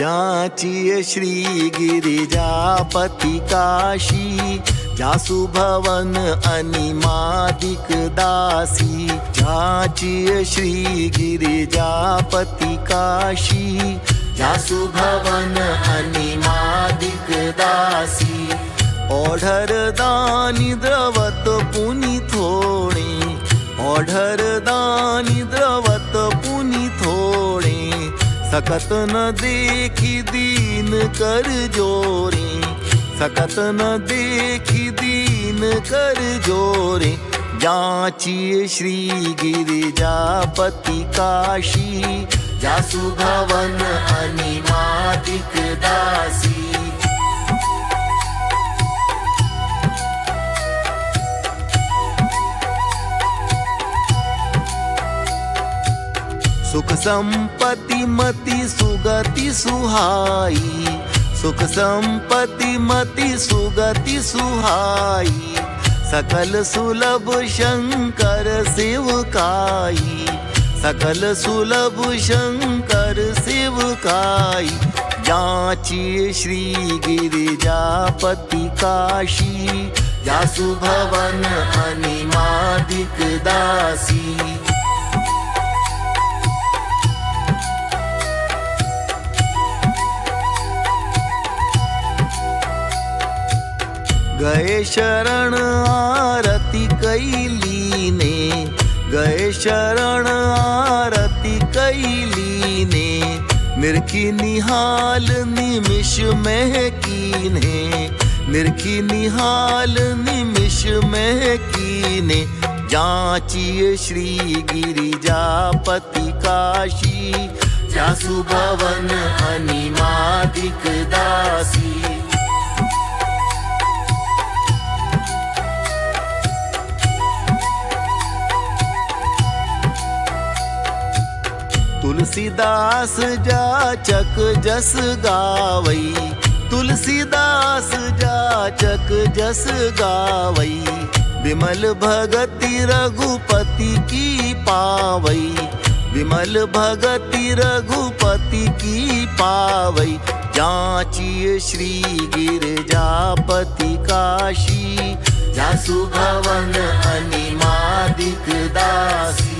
ज्याची श्री गिरिजापती काशी, जासु भवन अनिमादिक दासी। ज्याची श्री गिरिजापती काशी, जासु भवन अनिमादिक दासी। ओढर दानी द्रवत पुनि थोडे, ओढर दानी द्रवत पुनि थोडे। सकत न देखी दीन कर जोरे, सकत न देखी दीन कर जोरे। ज्याची श्री गिरिजापती काशी, जासु भवन अनिमादिक दासी। सुख संपत्ति मति सुगति सुहाई, सुख संपत्ति मति सुगति सुहाई। सकल सुलभ शंकर सेवकाई, सकल सुलभ शंकर सेवकाई। ज्याची श्री गिरिजापती काशी, जासु भवन अनिमादिक दासी। गए शरण आरती कैलीने, गए शरण आरती कैलीने। निरखी निहाल निमिष में कीने, निरखी निहाल निमिष में कीने। ज्याची श्री गिरिजापती काशी, जासु भवन अनिमादिक दासी। तुलसीदास जाचक जस गावई, तुलसीदास जाचक जस गावई। विमल भगति रघुपति की पावई, विमल भगति रघुपति की पावई। ज्याची श्री गिरिजापती काशी, जासु भवन अनिमादिक दासी।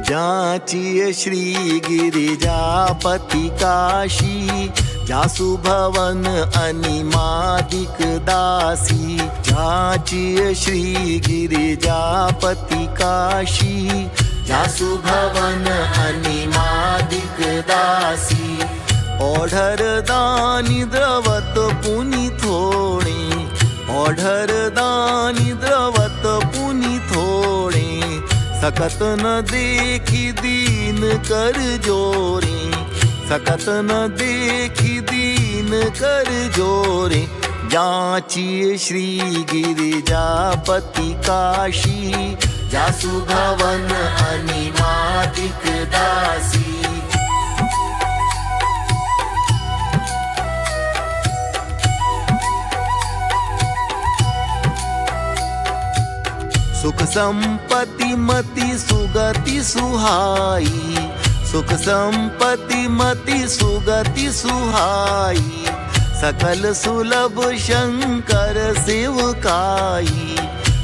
ज्याची श्री गिरिजापती काशी, जासु भवन अनिमादिक दासी। ज्याची श्री गिरिजापती काशी, जासु भवन अनिमादिक दासी। ओढर दानी द्रवत पुनि थोडे, ओढर दानी द्रवत पुनि थोडे। सकत न देखी दीन कर जोरे, सकत न देखी दीन कर जोरे। ज्याची श्री गिरिजापती काशी, जासु भवन अनिमादिक दासी। सुख संपत्ति मति सुगति सुहाई, सुख संपत्ति मति सुगति सुहाई। सकल सुलभ शंकर सेवकाई,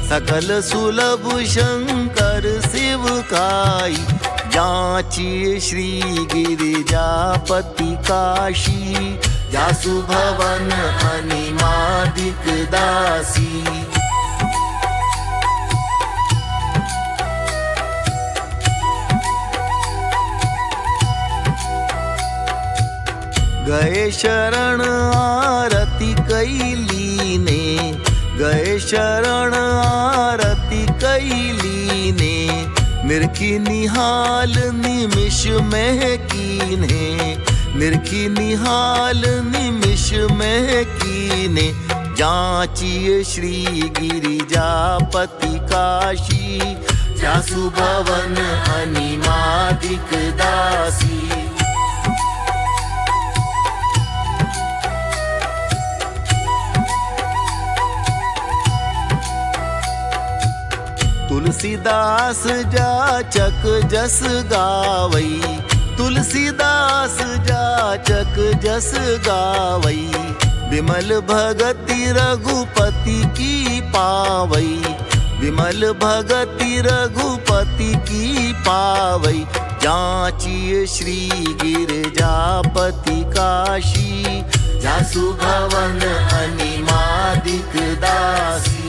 सकल सुलभ शंकर सेवकाई। ज्याची श्री गिरिजापती काशी, जासु भवन अनिमादिक दासी। गए शरण आरती कैलीने, गए शरण आरती कैलीने। निरखी निहाल निमिष में कीने, निरखी निहाल निमिष में कीने। ज्याची श्री गिरिजापती काशी, जासु भवन अनिमादिक दासी। तुलसीदास जाचक जस गावई, तुलसीदास जाचक जस गावई, विमल भगति रघुपति की पावई, विमल भगति रघुपति की पावई। जाचिए श्री गिरजापति काशी, जासु भवन अनिमादिक दासी।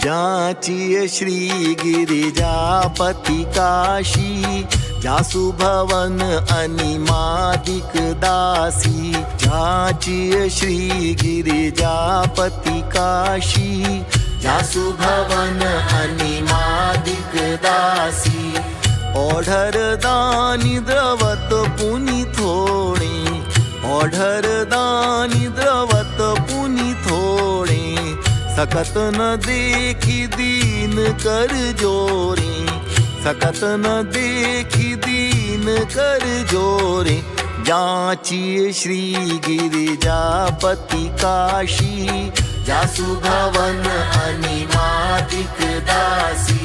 जाचिए श्री गिरिजापति काशी, जासु भवन अनिमादिक दासी। जाचिए श्री गिरिजापति काशी, जासु भवन अनिमादिक दासी। ओढ़र दानी द्रवत पुनि थोड़े, ओढ़र दानी द्रवत पुनि थोड़े, सकत न देखी दीन कर जोरे, सकत न देखी दीन कर जोरे। जाचिए श्री गिरिजापति काशी, जासु भवन अनिमादिक दासी।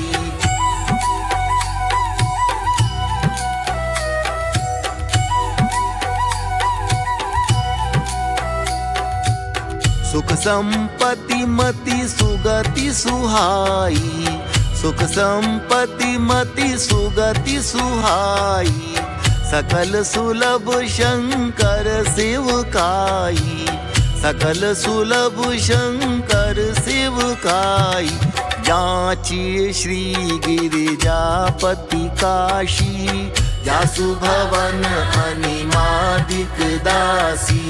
सुख संपत्ति मति सुगति सुहाई, सुख संपत्ति मति सुगति सुहाई, सकल सुलभ शंकर सेवकाई, सकल सुलभ शंकर सेवकाई। जाचिए श्री गिरिजापति काशी, जासु भवन अनिमादिक दासी।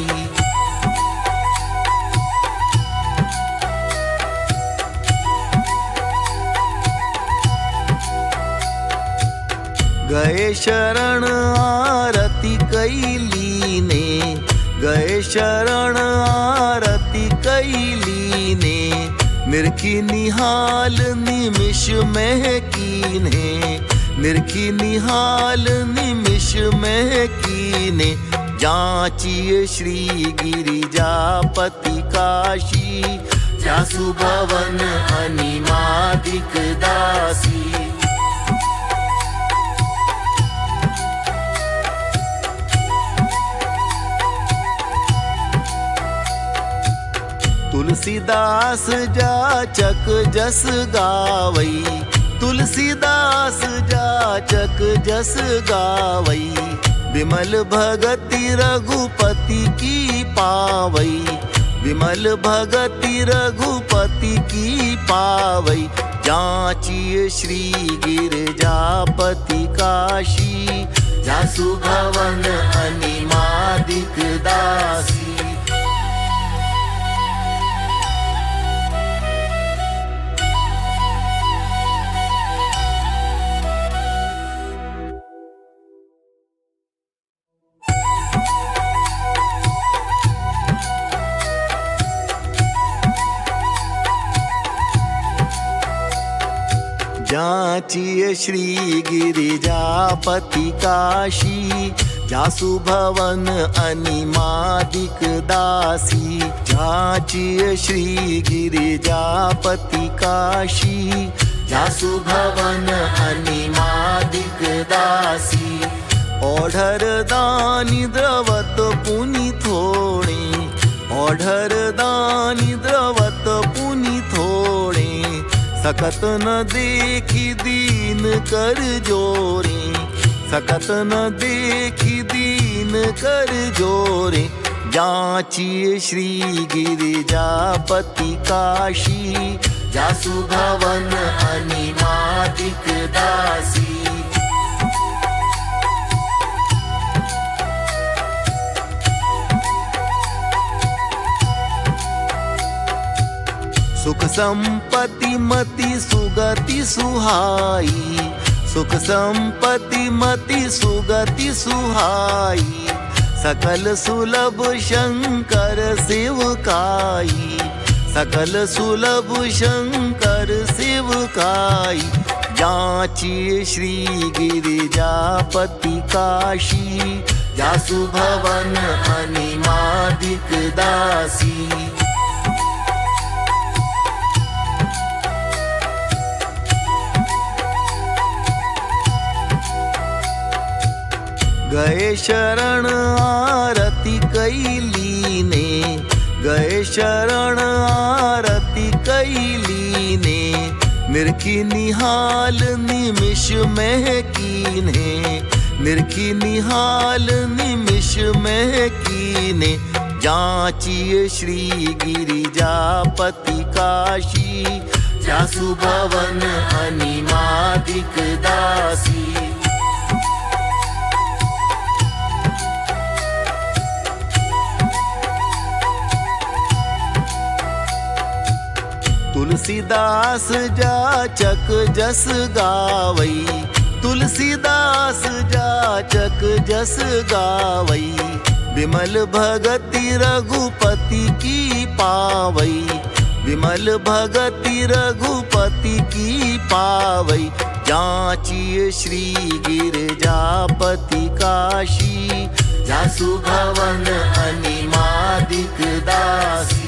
गए शरण आरती कैली ने, गए शरण आरती कैली ने, मिर्खी निहाल निमिष में कीन्हे, मिर्खी निहाल निमिष में कीन्हे। जाचिए श्री गिरिजापति काशी, जासु भवन अनिमादिक दासी। तुलसीदास जाचक जस गावई, तुलसीदास जाचक जस गावई, विमल भगति रघुपति की पावई, विमल भगति रघुपति की पावई। जाचिए श्री गिरिजापति काशी, जासु भवन अनिमादिक दासी। जाचिए श्री गिरिजापति काशी, जासु भवन अनिमादिक दासी। जाचिए श्री गिरिजापति काशी, जासु भवन अनिमादिक दासी। ओढ़र दानी द्रवत पुनि थोड़े, ओढ़र दानी द्रवत पुनि थोड़े, सकत न देखी दीन कर जोरे, सकत न देखी दीन कर जोरे। जाचिए श्री गिरिजापति काशी, जासु भवन अनिमादिक दासी। संपत्ति मति सुगति सुहाई, सुख संपत्ति मति सुगति सुहाई, सकल सुलभ शंकर सेवकाई, सकल सुलभ शंकर सेवकाई। जाचिए श्री गिरिजापति काशी, जासु भवन अनिमादिक दासी। गए शरण आरती कैली ने, गए शरण आरती कैली ने, निरखी निहाल निमिष में कीन्हे, निरखी निहाल निमिष में कीने। जाचिए श्री गिरिजापति काशी, जासु भवन अनिमादिक दासी। तुलसीदास जाचक जस गावई, तुलसीदास जाचक जस गावई, विमल भगति रघुपति की पावई, विमल भगति रघुपति की पावई। जाचिए श्री गिरिजापति काशी, जासु भवन अनिमादिक दासी।